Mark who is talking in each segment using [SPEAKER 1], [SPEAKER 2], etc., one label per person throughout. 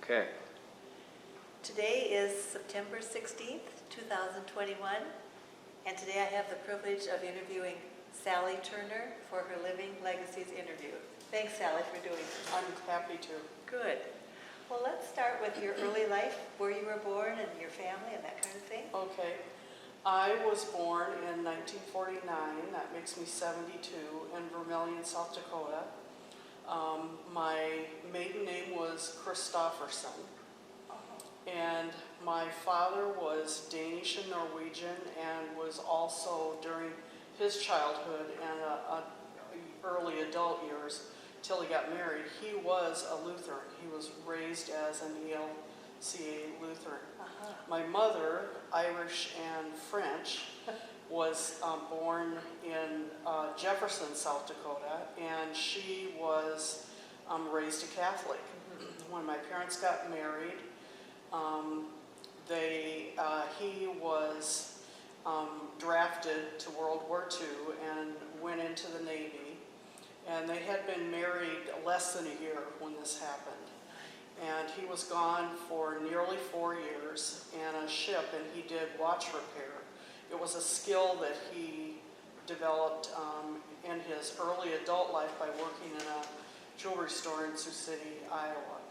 [SPEAKER 1] Okay.
[SPEAKER 2] Today is September 16th, 2021, and today I have the privilege of interviewing Sally Turner for her Living Legacies interview. Thanks, Sally, for doing this.
[SPEAKER 3] I'm happy to.
[SPEAKER 2] Good. Well, let's start with your early life, where you were born and your family and that kind of thing.
[SPEAKER 3] Okay. I was born in 1949, that makes me 72, in Vermillion, South Dakota. My maiden name was Christofferson, and my father was Danish and Norwegian and was also, during his childhood and early adult years, till he got married, he was a Lutheran. He was raised as an ELCA Lutheran. My mother, Irish and French, was born in Jefferson, South Dakota, and she was raised a Catholic. When my parents got married, he was drafted to World War II and went into the Navy, and they had been married less than a year when this happened. And he was gone for nearly 4 years in a ship, and he did watch repair. It was a skill that he developed in his early adult life by working in a jewelry store in Sioux City, Iowa.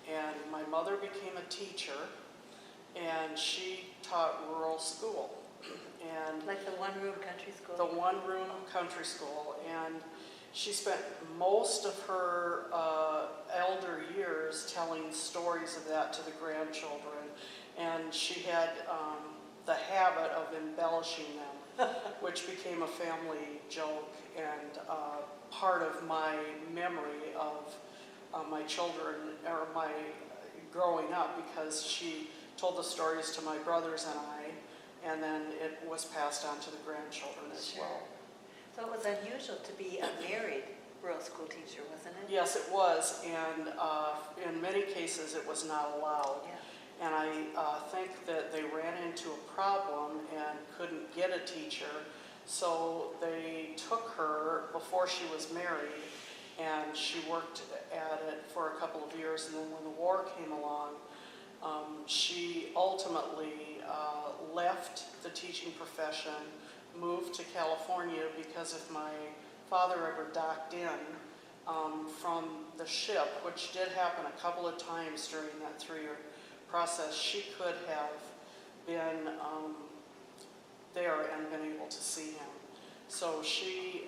[SPEAKER 3] And my mother became a teacher, and she taught rural school. And
[SPEAKER 2] Like the one-room country school?
[SPEAKER 3] The one-room country school. And she spent most of her elder years telling stories of that to the grandchildren, and she had the habit of embellishing them, which became a family joke and part of my memory of my children, or my growing up, because she told the stories to my brothers and I, and then it was passed on to the grandchildren as well.
[SPEAKER 2] So it was unusual to be a married rural school teacher, wasn't it?
[SPEAKER 3] Yes, it was, and in many cases it was not allowed.
[SPEAKER 2] Yeah.
[SPEAKER 3] And I think that they ran into a problem and couldn't get a teacher, so they took her before she was married, and she worked at it for a couple of years, and then when the war came along, she ultimately left the teaching profession, moved to California, because if my father ever docked in from the ship, which did happen a couple of times during that 3-year process, she could have been there and been able to see him. So she,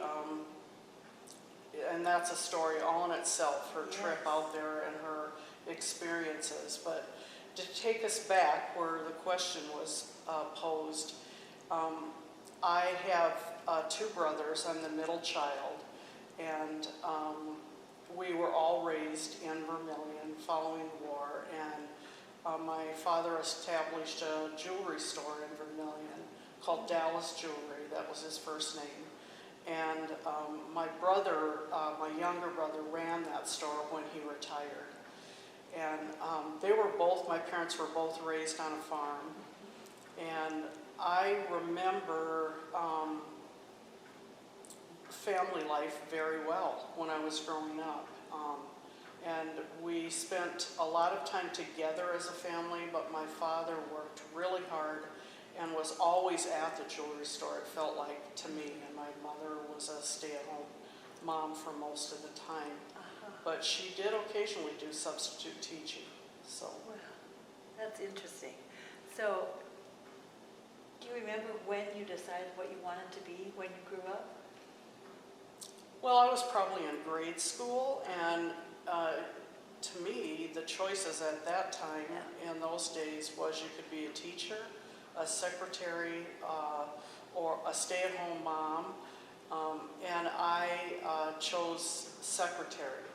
[SPEAKER 3] and that's a story all in itself, her trip out there and her experiences. But to take us back where the question was posed, I have 2 brothers. I'm the middle child, and we were all raised in Vermillion following the war, and my father established a jewelry store in Vermillion called Dallas Jewelry. That was his first name. And my brother, my younger brother, ran that store when he retired. And my parents were both raised on a farm. And I remember family life very well when I was growing up. And we spent a lot of time together as a family, but my father worked really hard and was always at the jewelry store, it felt like to me, and my mother was a stay-at-home mom for most of the time. But she did occasionally do substitute teaching. So.
[SPEAKER 2] Wow, that's interesting. So, do you remember when you decided what you wanted to be when you grew up?
[SPEAKER 3] Well, I was probably in grade school, and to me, the choices at that time, in those days, was you could be a teacher, a secretary, or a stay-at-home mom, and I chose secretary,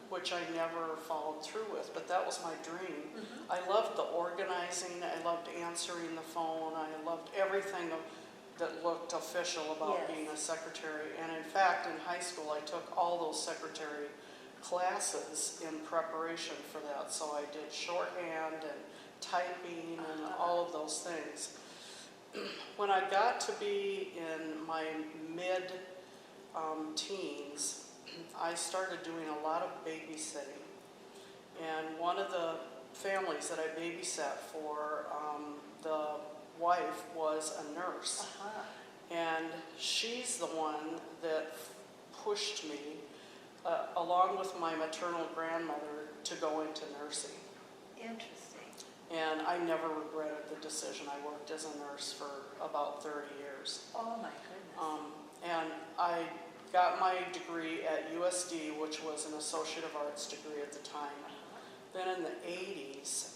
[SPEAKER 3] which I never followed through with, but that was my dream. I loved the organizing, I loved answering the phone, I loved everything that looked official about being a secretary. And in fact, in high school, I took all those secretary classes in preparation for that. So I did shorthand and typing and all of those things. When I got to be in my mid-teens, I started doing a lot of babysitting. And one of the families that I babysat for, the wife was a nurse. And she's the one that pushed me, along with my maternal grandmother, to go into nursing.
[SPEAKER 2] Interesting.
[SPEAKER 3] And I never regretted the decision. I worked as a nurse for about 30 years.
[SPEAKER 2] Oh my goodness.
[SPEAKER 3] And I got my degree at USD, which was an Associate of Arts degree at the time. Then in the 80s,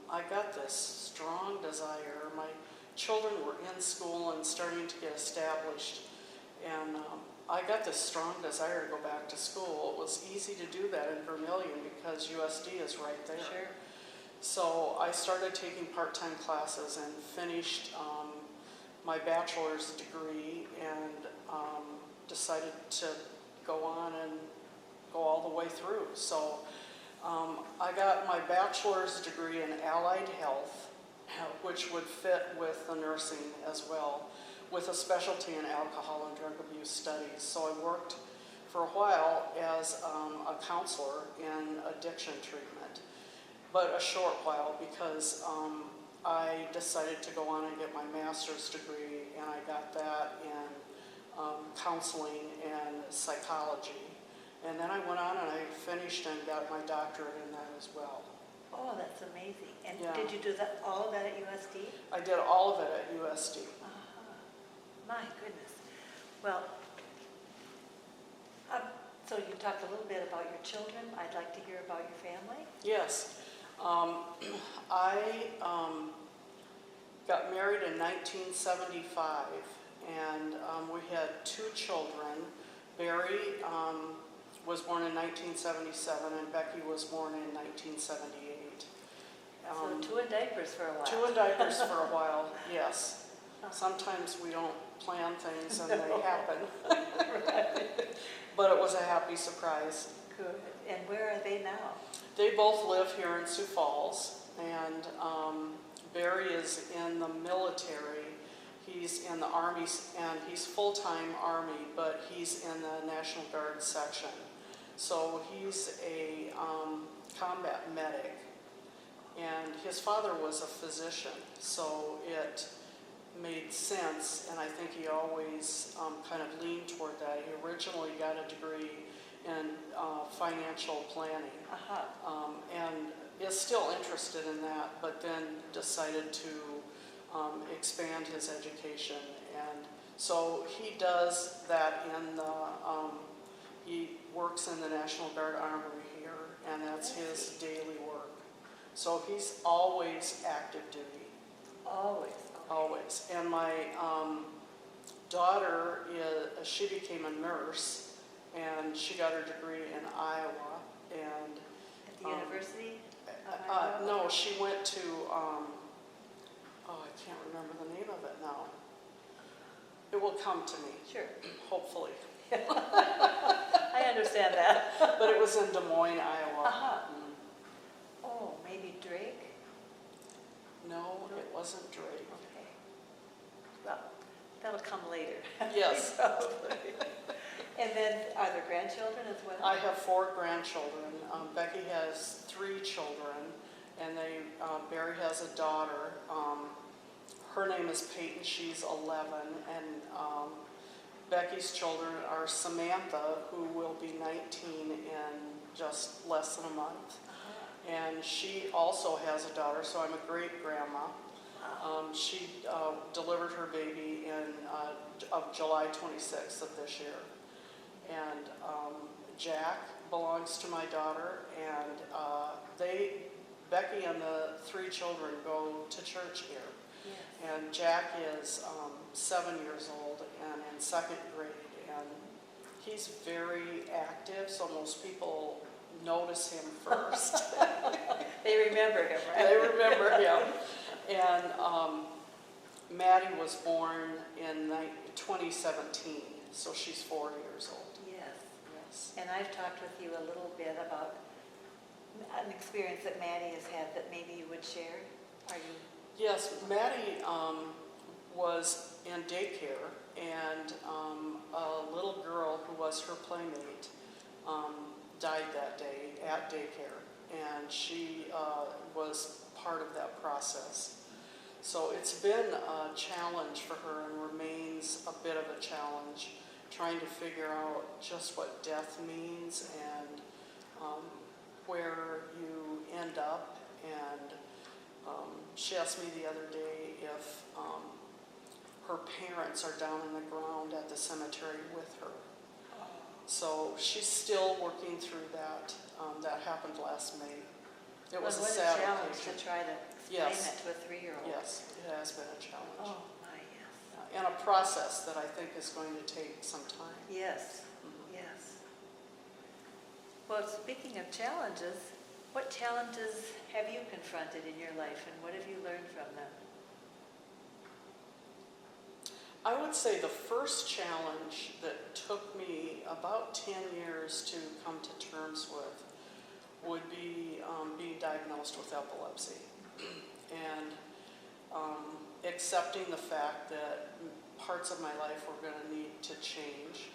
[SPEAKER 3] I got this strong desire. My children were in school and starting to get established, and I got this strong desire to go back to school. It was easy to do that in Vermilion because USD is right there.
[SPEAKER 2] Sure.
[SPEAKER 3] So I started taking part-time classes and finished my bachelor's degree, and decided to go on and go all the way through. So I got my bachelor's degree in allied health, which would fit with the nursing as well, with a specialty in alcohol and drug abuse studies. So I worked for a while as a counselor in addiction treatment, but a short while because I decided to go on and get my master's degree, and I got that in counseling and psychology. And then I went on and I finished and got my doctorate in that as well.
[SPEAKER 2] Oh, that's amazing. And
[SPEAKER 3] Yeah.
[SPEAKER 2] did you do that, all of that at USD?
[SPEAKER 3] I did all of it at USD.
[SPEAKER 2] My goodness. Well, so you talked a little bit about your children. I'd like to hear about your family.
[SPEAKER 3] Yes. I got married in 1975, and we had 2 children. Barry was born in 1977, and Becky was born in 1978.
[SPEAKER 2] So 2 in diapers for a while.
[SPEAKER 3] 2 in diapers for a while, yes. Sometimes we don't plan things and they happen. But it was a happy surprise.
[SPEAKER 2] Good. And where are they now?
[SPEAKER 3] They both live here in Sioux Falls, and Barry is in the military. He's in the Army, and he's full-time Army, but he's in the National Guard section. So he's a combat medic, and his father was a physician, so it made sense, and I think he always kind of leaned toward that. He originally got a degree in financial planning, and is still interested in that, but then decided to expand his education. And so he does that in the, he works in the National Guard Armory here, and that's his daily work. So he's always active duty.
[SPEAKER 2] Always.
[SPEAKER 3] Always. And my daughter, she became a nurse, and she got her degree in Iowa. And
[SPEAKER 2] At the University of Iowa?
[SPEAKER 3] no, she went to, I can't remember the name of it now. It will come to me.
[SPEAKER 2] Sure.
[SPEAKER 3] Hopefully.
[SPEAKER 2] I understand that.
[SPEAKER 3] But it was in Des Moines, Iowa.
[SPEAKER 2] Oh, maybe Drake?
[SPEAKER 3] No, it wasn't Drake.
[SPEAKER 2] Okay. Well, that'll come later.
[SPEAKER 3] Yes.
[SPEAKER 2] Probably. And then, are there grandchildren as well?
[SPEAKER 3] I have 4 grandchildren. Becky has 3 children, and Barry has a daughter. Her name is Peyton. She's 11, and Becky's children are Samantha, who will be 19 in just less than a month. And she also has a daughter, so I'm a great-grandma. She delivered her baby of July 26th of this year. And Jack belongs to my daughter, and Becky and the 3 children go to church here. Yes. And Jack is 7 years old and in 2nd grade, and he's very active, so most people notice him first.
[SPEAKER 2] They remember him, right?
[SPEAKER 3] They remember him. And Maddie was born in 2017, so she's 4 years old.
[SPEAKER 2] Yes. And I've talked with you a little bit about an experience that Maddie has had that maybe you would share. Are you?
[SPEAKER 3] Yes, Maddie was in daycare, and a little girl who was her playmate died that day at daycare. and she was part of that process. So it's been a challenge for her and remains a bit of a challenge, trying to figure out just what death means and where you end up. And she asked me the other day if her parents are down in the ground at the cemetery with her. So she's still working through that. That happened last May. It was a
[SPEAKER 2] What
[SPEAKER 3] sad
[SPEAKER 2] a challenge
[SPEAKER 3] occasion.
[SPEAKER 2] to try to explain
[SPEAKER 3] Yes.
[SPEAKER 2] that to a 3-year-old.
[SPEAKER 3] Yes, it has been a challenge.
[SPEAKER 2] Oh, my, yes.
[SPEAKER 3] And a process that I think is going to take some time.
[SPEAKER 2] Yes,
[SPEAKER 3] Mhm.
[SPEAKER 2] yes. Well, speaking of challenges, what challenges have you confronted in your life and what have you learned from them?
[SPEAKER 3] I would say the first challenge that took me about 10 years to come to terms with would be being diagnosed with epilepsy and accepting the fact that parts of my life were going to need to change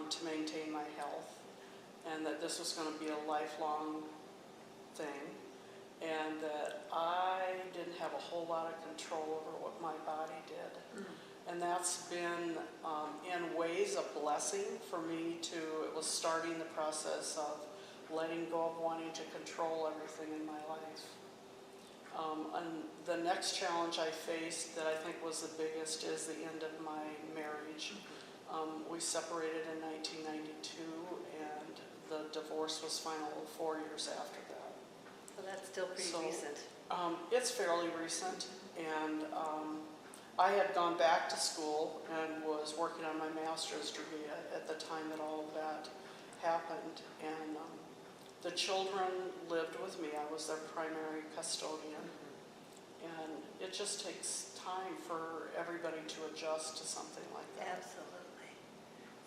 [SPEAKER 3] to maintain my health, and that this was going to be a lifelong thing, and that I didn't have a whole lot of control over what my body did. And that's been, in ways, a blessing for me to, it was starting the process of letting go of wanting to control everything in my life. And the next challenge I faced that I think was the biggest is the end of my marriage. We separated in 1992, and the divorce was final 4 years after that.
[SPEAKER 2] So that's still pretty
[SPEAKER 3] So,
[SPEAKER 2] recent.
[SPEAKER 3] It's fairly recent, and I had gone back to school and was working on my master's degree at the time that all of that happened. And the children lived with me. I was their primary custodian. And it just takes time for everybody to adjust to something like that.
[SPEAKER 2] Absolutely.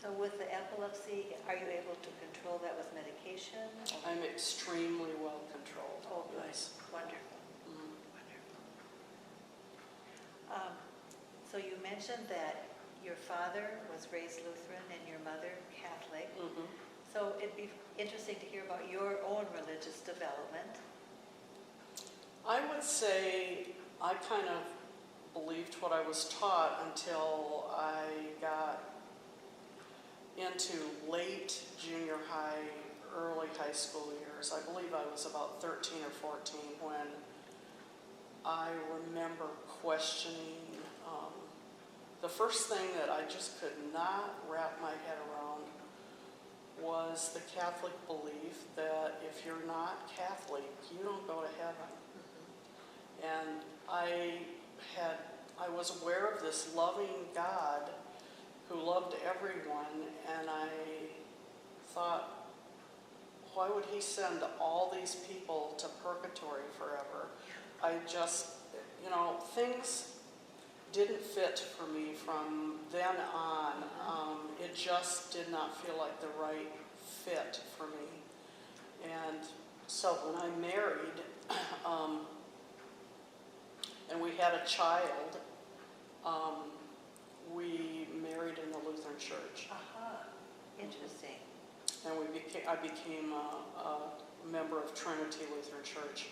[SPEAKER 2] So with the epilepsy, are you able to control that with medication?
[SPEAKER 3] I'm extremely well controlled.
[SPEAKER 2] Oh, good.
[SPEAKER 3] Yes.
[SPEAKER 2] Wonderful.
[SPEAKER 3] Mhm.
[SPEAKER 2] Wonderful. So you mentioned that your father was raised Lutheran and your mother Catholic.
[SPEAKER 3] Mhm.
[SPEAKER 2] So it'd be interesting to hear about your own religious development.
[SPEAKER 3] I would say I kind of believed what I was taught until I got into late junior high, early high school years. I believe I was about 13 or 14 when I remember questioning the first thing that I just could not wrap my head around was the Catholic belief that if you're not Catholic, you don't go to heaven. And I was aware of this loving God who loved everyone, and I thought, why would he send all these people to purgatory forever? I just, things didn't fit for me from then on. It just did not feel like the right fit for me. And so when I married, and we had a child, we married in the Lutheran Church.
[SPEAKER 2] Aha, interesting.
[SPEAKER 3] And I became a member of Trinity Lutheran Church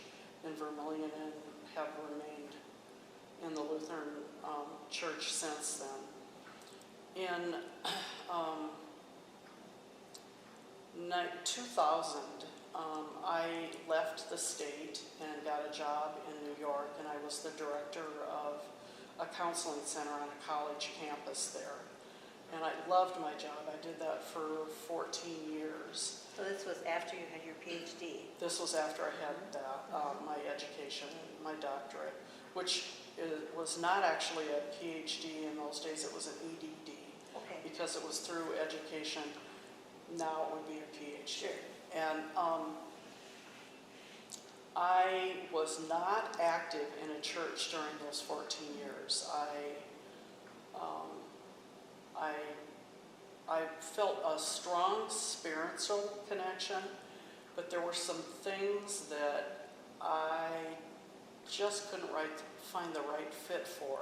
[SPEAKER 3] in Vermilion and have remained in the Lutheran Church since then. In 2000, I left the state and got a job in New York, and I was the director of a counseling center on a college campus there. And I loved my job. I did that for 14 years.
[SPEAKER 2] So this was after you had your PhD.
[SPEAKER 3] This was after I had that, my education, my doctorate, which was not actually a PhD in those days. It was an EDD.
[SPEAKER 2] Okay.
[SPEAKER 3] Because it was through education. Now it would be a PhD.
[SPEAKER 2] Sure.
[SPEAKER 3] And I was not active in a church during those 14 years. I felt a strong spiritual connection, but there were some things that I just couldn't find the right fit for.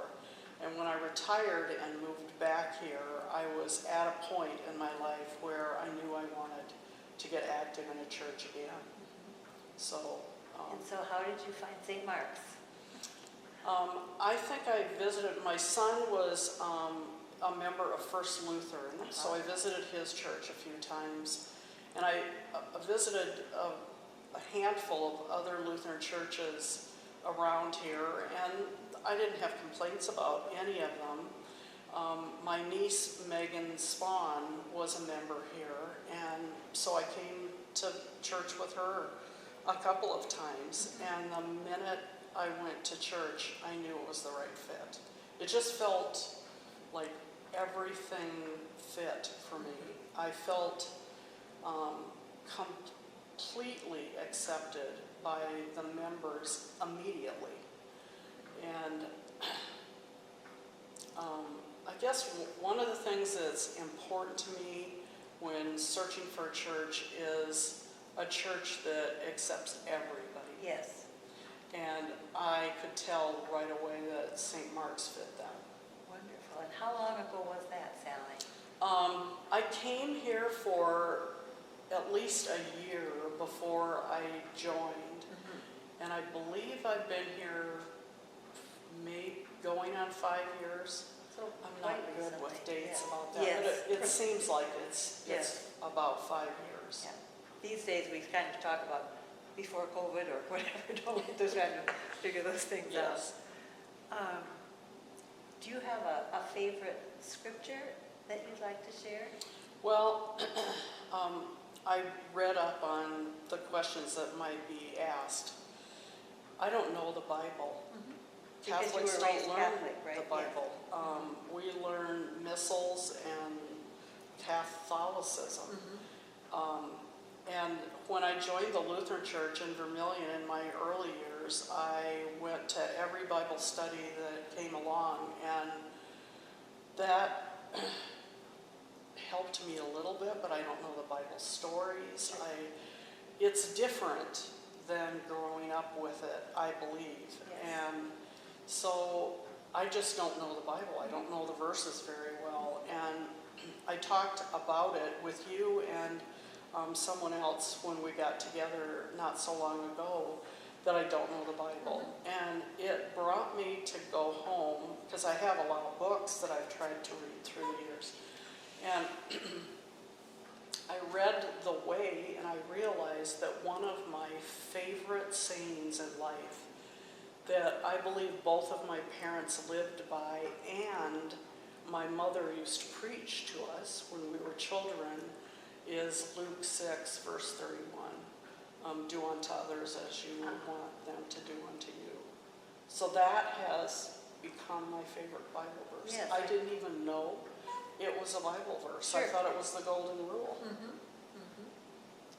[SPEAKER 3] And when I retired and moved back here, I was at a point in my life where I knew I wanted to get active in a church again. So,
[SPEAKER 2] And so how did you find St. Mark's?
[SPEAKER 3] I think I visited, my son was a member of First Lutheran, so I visited his church a few times. And I visited a handful of other Lutheran churches around here, and I didn't have complaints about any of them. My niece Megan Spawn was a member here, and so I came to church with her a couple of times, and the minute I went to church, I knew it was the right fit. It just felt like everything fit for me. I felt completely accepted by the members immediately. And I guess one of the things that's important to me when searching for a church is a church that accepts everybody.
[SPEAKER 2] Yes.
[SPEAKER 3] And I could tell right away that St. Mark's fit that.
[SPEAKER 2] Wonderful. And how long ago was that, Sally?
[SPEAKER 3] I came here for at least a year before I joined, and I believe I've been here going on 5 years.
[SPEAKER 2] So
[SPEAKER 3] I'm not
[SPEAKER 2] quite
[SPEAKER 3] good with
[SPEAKER 2] recently,
[SPEAKER 3] dates
[SPEAKER 2] yeah.
[SPEAKER 3] about that,
[SPEAKER 2] Yes.
[SPEAKER 3] but it seems like it's
[SPEAKER 2] Yes.
[SPEAKER 3] about 5 years.
[SPEAKER 2] Yeah. These days, we kind of talk about before COVID or whatever, don't we? Just trying to figure those things
[SPEAKER 3] Yes.
[SPEAKER 2] out. Do you have a favorite scripture that you'd like to share?
[SPEAKER 3] Well, I read up on the questions that might be asked. I don't know the Bible.
[SPEAKER 2] Because you
[SPEAKER 3] Catholics
[SPEAKER 2] were
[SPEAKER 3] don't
[SPEAKER 2] raised
[SPEAKER 3] learn
[SPEAKER 2] Catholic, right?
[SPEAKER 3] the Bible. We learn missals and Catholicism. And when I joined the Lutheran Church in Vermilion in my early years, I went to every Bible study that came along, and that helped me a little bit, but I don't know the Bible stories. It's different than growing up with it, I believe.
[SPEAKER 2] Yes.
[SPEAKER 3] And so I just don't know the Bible. I don't know the verses very well. And I talked about it with you and someone else when we got together not so long ago, that I don't know the Bible. And it brought me to go home, because I have a lot of books that I've tried to read through the years. And I read The Way, and I realized that one of my favorite sayings in life that I believe both of my parents lived by and my mother used to preach to us when we were children is Luke 6, verse 31. Do unto others as you would want them to do unto you. So that has become my favorite Bible verse.
[SPEAKER 2] Yes.
[SPEAKER 3] I didn't even know it was a Bible verse.
[SPEAKER 2] Sure.
[SPEAKER 3] I thought it was the golden rule.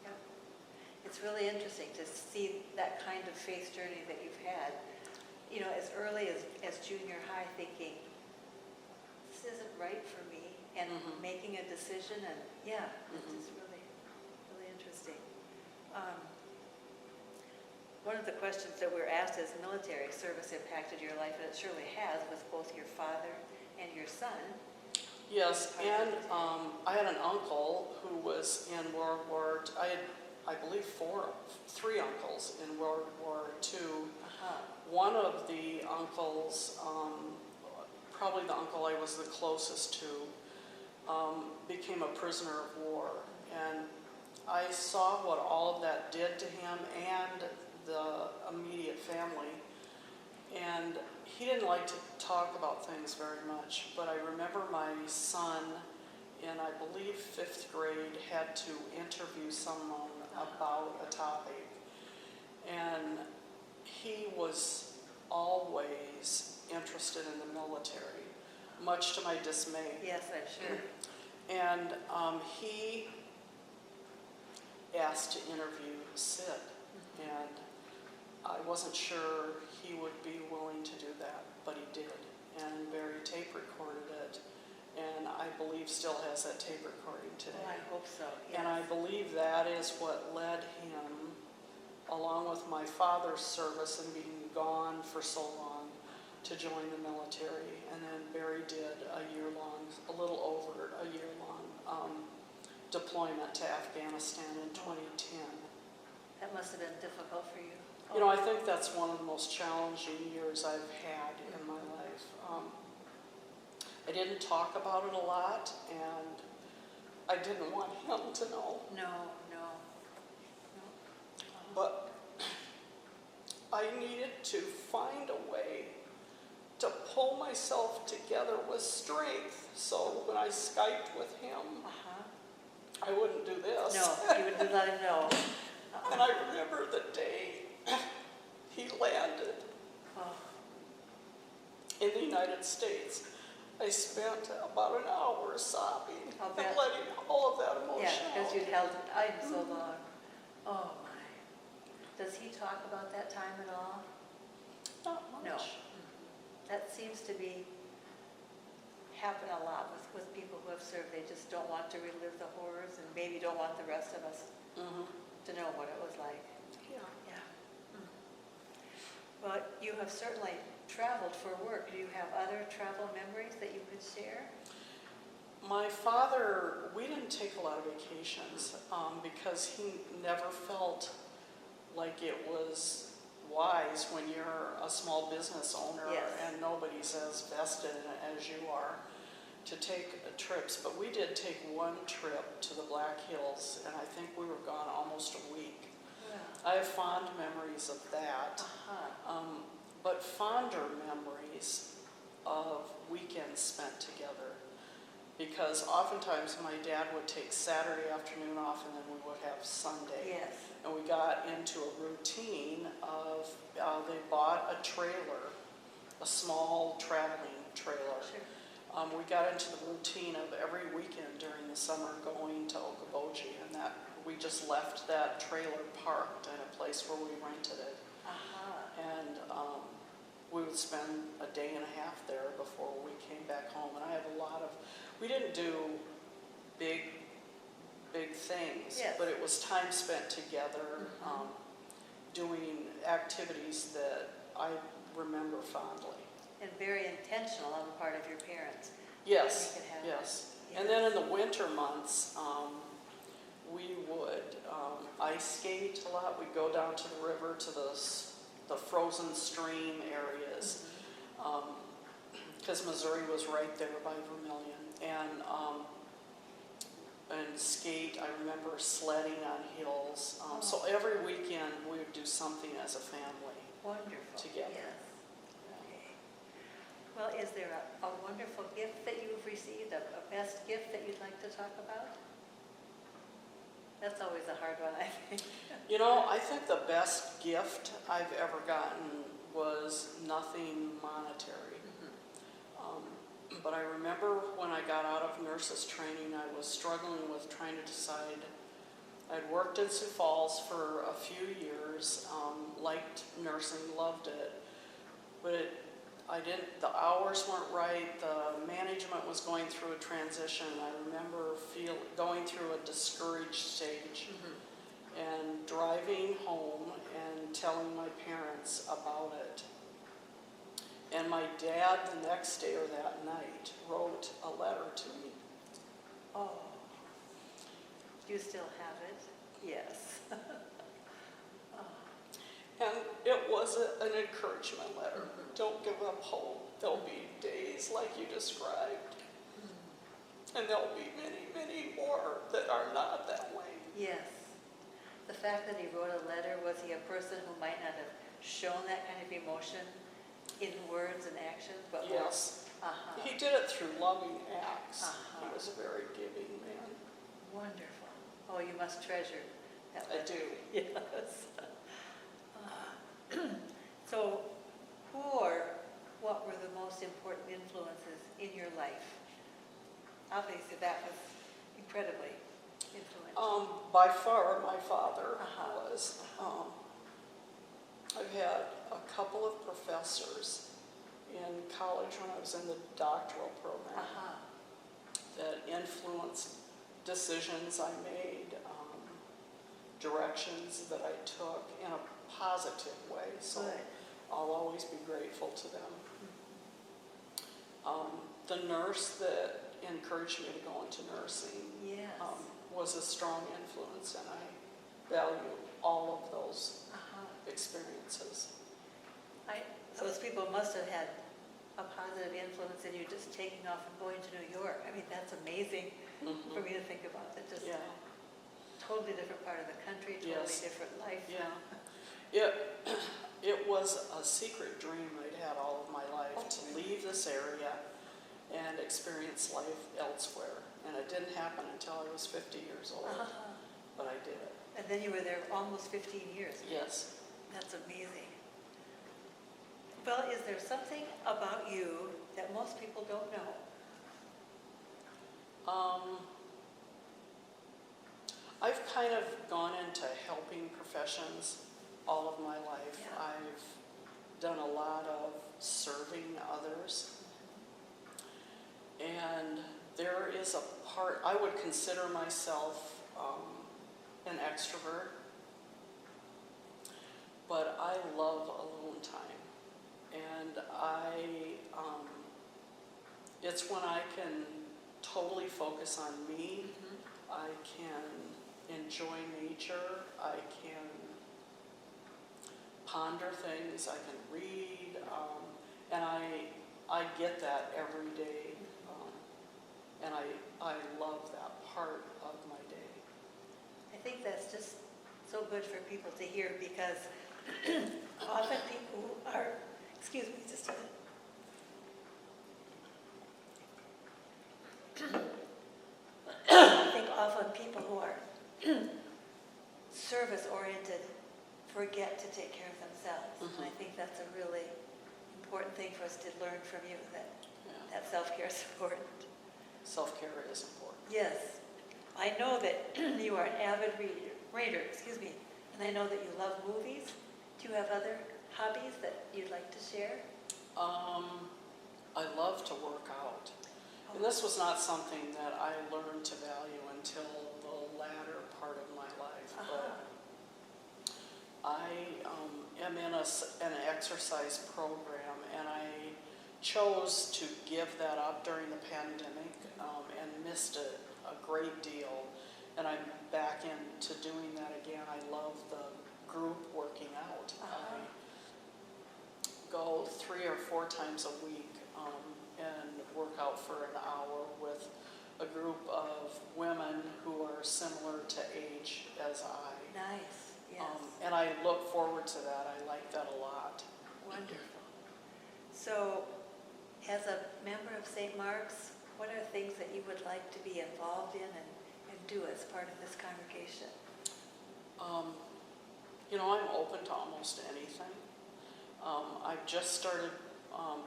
[SPEAKER 2] Yep. It's really interesting to see that kind of faith journey that you've had. You know, as early as junior high, thinking, this isn't right for me, and making a decision, and it's just really, really interesting. One of the questions that we're asked is, military service impacted your life, and it surely has, with both your father and your son.
[SPEAKER 3] Yes, and I had an uncle who was in World War II. I had, I believe, three uncles in World War II. One of the uncles, probably the uncle I was the closest to, became a prisoner of war. And I saw what all of that did to him and the immediate family. And he didn't like to talk about things very much, but I remember my son in, I believe, 5th grade had to interview someone about a topic. And he was always interested in the military, much to my dismay.
[SPEAKER 2] Yes, I'm sure.
[SPEAKER 3] And he asked to interview Sid, and I wasn't sure he would be willing to do that, but he did. And Barry tape recorded it, and I believe still has that tape recording today.
[SPEAKER 2] Well, I hope so. Yes.
[SPEAKER 3] And I believe that is what led him, along with my father's service and being gone for so long, to join the military. And then Barry did a little over a year-long deployment to Afghanistan in 2010.
[SPEAKER 2] That must have been difficult for you.
[SPEAKER 3] You know, I think that's one of the most challenging years I've had in my life. I didn't talk about it a lot, and I didn't want him to know.
[SPEAKER 2] No, no.
[SPEAKER 3] But I needed to find a way to pull myself together with strength, so when I Skyped with him, I wouldn't do this.
[SPEAKER 2] No, you wouldn't let him know.
[SPEAKER 3] And I remember the day he landed
[SPEAKER 2] Oh,
[SPEAKER 3] in the United States. I spent about an hour sobbing
[SPEAKER 2] I'll
[SPEAKER 3] and
[SPEAKER 2] bet.
[SPEAKER 3] letting all of that emotion
[SPEAKER 2] yeah, because
[SPEAKER 3] out.
[SPEAKER 2] you'd held it tight so long. Oh, my. Does he talk about that time at all?
[SPEAKER 3] Not much.
[SPEAKER 2] No. That seems to happen a lot with people who have served. They just don't want to relive the horrors and maybe don't want the rest of us to know what it was like.
[SPEAKER 3] Yeah.
[SPEAKER 2] Yeah. Well, you have certainly traveled for work. Do you have other travel memories that you could share?
[SPEAKER 3] My father, we didn't take a lot of vacations because he never felt like it was wise when you're a small business owner
[SPEAKER 2] Yes.
[SPEAKER 3] and nobody's as vested in it as you are to take trips. But we did take one trip to the Black Hills, and I think we were gone almost a week.
[SPEAKER 2] Well,
[SPEAKER 3] I have fond memories of that, but fonder memories of weekends spent together. Because oftentimes my dad would take Saturday afternoon off and then we would have Sunday.
[SPEAKER 2] yes.
[SPEAKER 3] And we got into a routine of, they bought a trailer, a small traveling trailer.
[SPEAKER 2] Sure.
[SPEAKER 3] We got into the routine of every weekend during the summer going to Okoboji, and that we just left that trailer parked in a place where we rented it. And we would spend a day and a half there before we came back home. And I have a lot of, we didn't do big things,
[SPEAKER 2] Yes.
[SPEAKER 3] but it was time spent together doing activities that I remember fondly.
[SPEAKER 2] And very intentional on the part of your parents.
[SPEAKER 3] Yes,
[SPEAKER 2] Make it happen.
[SPEAKER 3] yes. And then in the winter months, we would ice skate a lot. We'd go down to the river to the frozen stream areas, because Missouri was right there by Vermilion, and skate. I remember sledding on hills. So every weekend we would do something as a family.
[SPEAKER 2] Wonderful.
[SPEAKER 3] Together.
[SPEAKER 2] Yes. Okay. Well, is there a wonderful gift that you've received, a best gift that you'd like to talk about? That's always a hard one, I think.
[SPEAKER 3] You know, I think the best gift I've ever gotten was nothing monetary. But I remember when I got out of nurses training, I was struggling with trying to decide. I'd worked in Sioux Falls for a few years, liked nursing, loved it, but the hours weren't right, the management was going through a transition. I remember going through a discouraged stage and driving home and telling my parents about it. And my dad, the next day or that night, wrote a letter to me.
[SPEAKER 2] Oh. Do you still have it? Yes.
[SPEAKER 3] And it was an encouragement letter. Don't give up hope. There'll be days like you described. And there'll be many, many more that are not that way.
[SPEAKER 2] Yes. The fact that he wrote a letter, was he a person who might not have shown that kind of emotion in words and actions? But
[SPEAKER 3] Yes. He did it through loving acts. He was a very giving man.
[SPEAKER 2] Wonderful. Oh, you must treasure that
[SPEAKER 3] I
[SPEAKER 2] letter.
[SPEAKER 3] do.
[SPEAKER 2] Yes. So, who or what were the most important influences in your life? Obviously, that was incredibly influential.
[SPEAKER 3] By far, my father
[SPEAKER 2] Uh-huh.
[SPEAKER 3] was. I've had a couple of professors in college when I was in the doctoral program that influenced decisions I made, directions that I took in a positive way. So
[SPEAKER 2] Good.
[SPEAKER 3] I'll always be grateful to them. The nurse that encouraged me to go into nursing
[SPEAKER 2] Yes.
[SPEAKER 3] was a strong influence, and value all of those
[SPEAKER 2] Uh-huh.
[SPEAKER 3] experiences.
[SPEAKER 2] Those people must have had a positive influence in you just taking off and going to New York. I mean, that's amazing for me to think about. It's just
[SPEAKER 3] Yeah.
[SPEAKER 2] totally different part of the country, totally
[SPEAKER 3] Yes.
[SPEAKER 2] different life.
[SPEAKER 3] Yeah. It was a secret dream I'd had all of my life to leave this area and experience life elsewhere. And it didn't happen until I was 50 years old, but I did it.
[SPEAKER 2] And then you were there almost 15 years.
[SPEAKER 3] Yes.
[SPEAKER 2] That's amazing. Well, is there something about you that most people don't know?
[SPEAKER 3] I've kind of gone into helping professions all of my life.
[SPEAKER 2] Yeah.
[SPEAKER 3] I've done a lot of serving others. And there is a part, I would consider myself an extrovert, but I love alone time. And it's when I can totally focus on me. I can enjoy nature. I can ponder things. I can read. And I get that every day. And I love that part of my day.
[SPEAKER 2] I think that's just so good for people to hear because often people who are, excuse me just a minute. I think often people who are service-oriented forget to take care of themselves. And I think that's a really important thing for us to learn from you, that self-care is important.
[SPEAKER 3] Self-care is important.
[SPEAKER 2] Yes. I know that you are an avid reader, and I know that you love movies. Do you have other hobbies that you'd like to share?
[SPEAKER 3] I love to work out. And this was not something that I learned to value until the latter part of my life. But I am in an exercise program, and I chose to give that up during the pandemic and missed it a great deal. And I'm back into doing that again. I love the group working out. I go 3 or 4 times a week and work out for an hour with a group of women who are similar to age as I.
[SPEAKER 2] Nice, yes.
[SPEAKER 3] And I look forward to that. I like that a lot.
[SPEAKER 2] Wonderful. So, as a member of St. Mark's, what are things that you would like to be involved in and do as part of this congregation?
[SPEAKER 3] I'm open to almost anything. I've just started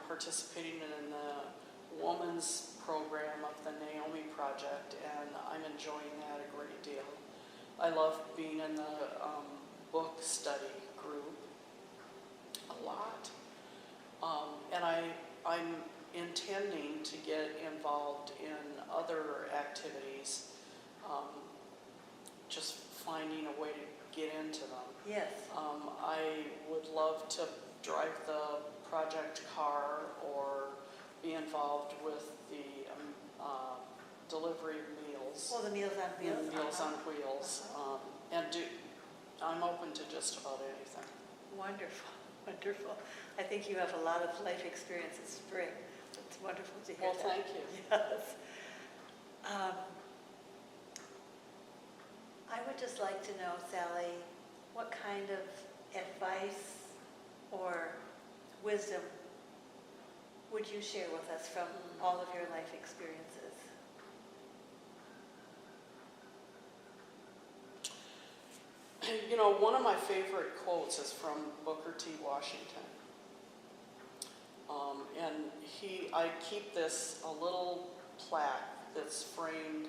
[SPEAKER 3] participating in the women's program of the Naomi Project, and I'm enjoying that a great deal. I love being in the book study group a lot. And I'm intending to get involved in other activities, just finding a way to get into them.
[SPEAKER 2] Yes.
[SPEAKER 3] I would love to drive the project car or be involved with the delivery of meals.
[SPEAKER 2] Well, the Meals on Wheels.
[SPEAKER 3] Meals on Wheels. I'm open to just about anything.
[SPEAKER 2] Wonderful, wonderful. I think you have a lot of life experience in spring. It's wonderful to hear that.
[SPEAKER 3] Well, thank you.
[SPEAKER 2] Yes. I would just like to know, Sally, what kind of advice or wisdom would you share with us from all of your life experiences?
[SPEAKER 3] One of my favorite quotes is from Booker T. Washington. I keep this, a little plaque that's framed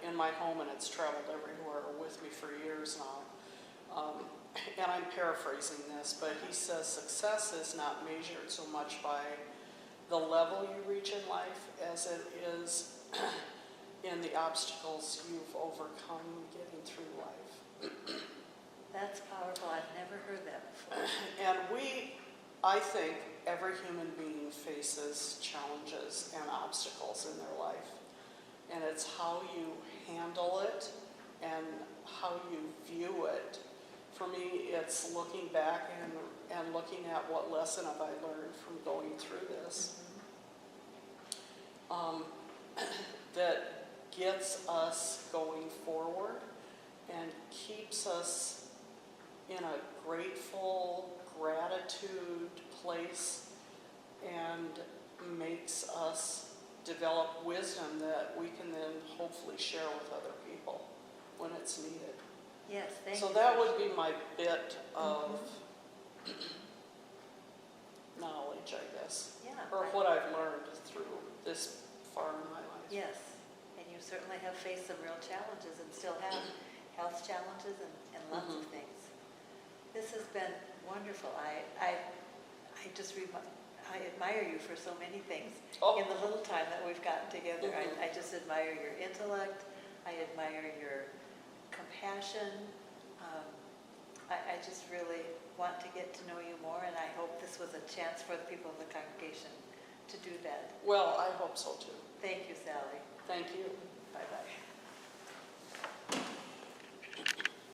[SPEAKER 3] in my home, and it's traveled everywhere with me for years now. And I'm paraphrasing this, but he says, success is not measured so much by the level you reach in life as it is in the obstacles you've overcome getting through life.
[SPEAKER 2] That's powerful. I've never heard that before.
[SPEAKER 3] And I think every human being faces challenges and obstacles in their life. And it's how you handle it and how you view it. For me, it's looking back and looking at what lesson have I learned from going through this. That gets us going forward and keeps us in a grateful gratitude place and makes us develop wisdom that we can then hopefully share with other people when it's needed.
[SPEAKER 2] Yes, thank you.
[SPEAKER 3] So that would be my bit of knowledge, I guess,
[SPEAKER 2] Yeah.
[SPEAKER 3] or what I've learned through this far in my life.
[SPEAKER 2] Yes, and you certainly have faced some real challenges and still have health challenges and lots of things. This has been wonderful. I admire you for so many things in the little time that we've gotten together. I just admire your intellect. I admire your compassion. I just really want to get to know you more, and I hope this was a chance for the people in the congregation to do that.
[SPEAKER 3] Well, I hope so too.
[SPEAKER 2] Thank you, Sally.
[SPEAKER 3] Thank you.
[SPEAKER 2] Bye-bye.